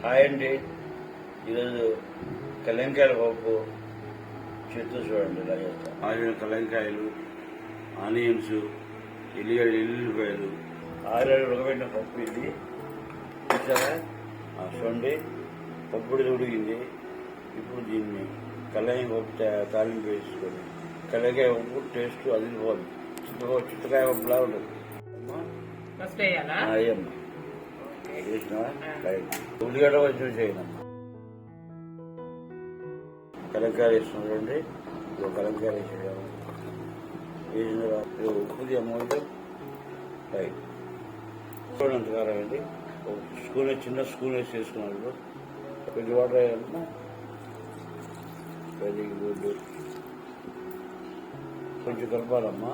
Hi అండి. ఈరోజు కలంకాయల పప్పు చేస్తూ చూడండి ఇలా చేస్తాం. ఆరిన కలంకాయలు, ఆనియన్స్, ఎల్లుల్లిపాయలు, ఆరేడు ఉడకబెట్టిన పప్పు ఇది చూసారా. చూడండి పప్పు ఉడికింది. ఇప్పుడు దీన్ని కలంకాయ పప్పు తాలింపు వేసుకొని కలంకాయ పప్పు టేస్ట్ అదిరిపోదు. చుట్టకాయ పప్పులా ఉంటుంది. అయ్యమ్మా ఉల్లిగడ్డ వచ్చి చేయనమ్మా. కలంకాయలు వేస్తున్నాం చూడండి. కలంకాయలు వేసేయాలి. వేసిన తర్వాత ఉప్పు అమౌంట్ రైట్ చూడండి. కారం అండి ఒక స్పూన్, చిన్న స్పూన్ వేసి వేసుకున్నాడు. కొంచెం వాటర్ వేయాలమ్మా. Very good. కొంచెం కలపాలమ్మా.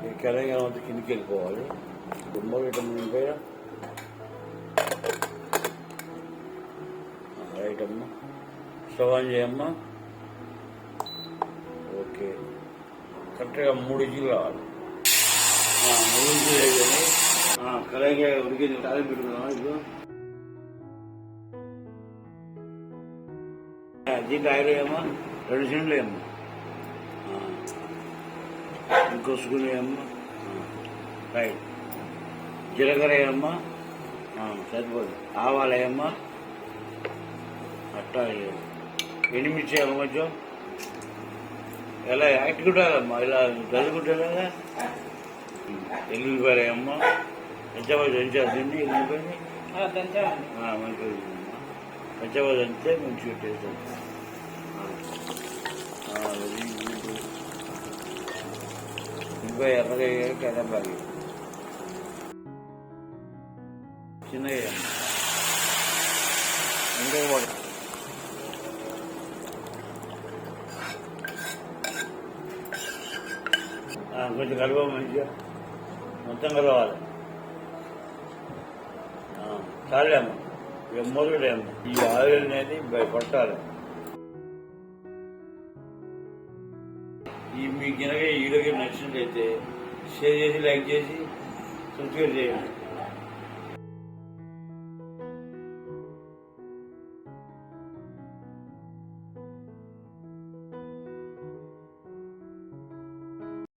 ఈ కలంకాయ అంతా కిందికి వెళ్ళిపోవాలి. గుమ్మలు ఇటమ్మ పైన రైట్ అమ్మా. స్టవ్ ఆన్ చేయమ్మా. ఓకే కరెక్ట్గా 3 ఇంచులు కావాలి. 3 ఇంచులు వేయాలి. కలంకాయ ఉడికింది. తాలింపు పెట్టుకున్నామా. ఇప్పుడు దీంట్లో ఆయిల్ వేయమ్మా. 2 స్పూన్లు వేయమ్మా. ఇంకో స్పూన్ వేయమ్మా. రైట్. జీలకర్ర వేయమ్మా. సరిపోదు. ఆవాలు వేయమ్మా. అట్టా ఎండుమిర్చి వేయాలి. కొంచెం ఎలా యాక్టికుంటారమ్మా. ఇలా చదువుకుంటారా. ఎల్లుల్లిపాయలు వేయమ్మా. పెంచబాజు దంచాలి. దీన్ని ఎల్లుల్లిపాయని మంచిగా పెంచబాజు దంచితే మంచిగా టేస్ట్ అవుతుంది. ఇంకా ఎర్రగా కడబాగి చిన్నగా ఇంకా కొంచెం కలవ మంచిగా మొత్తం కలవాలి. చాలేమ్మా. ఇక మొదలుడేమ్మా. ఈ ఆయిల్ అనేది పట్టాలి. ఈ మీ గినక ఈడకి నచ్చినట్లయితే షేర్ చేసి, లైక్ చేసి, సబ్స్క్రైబ్ చేయండి.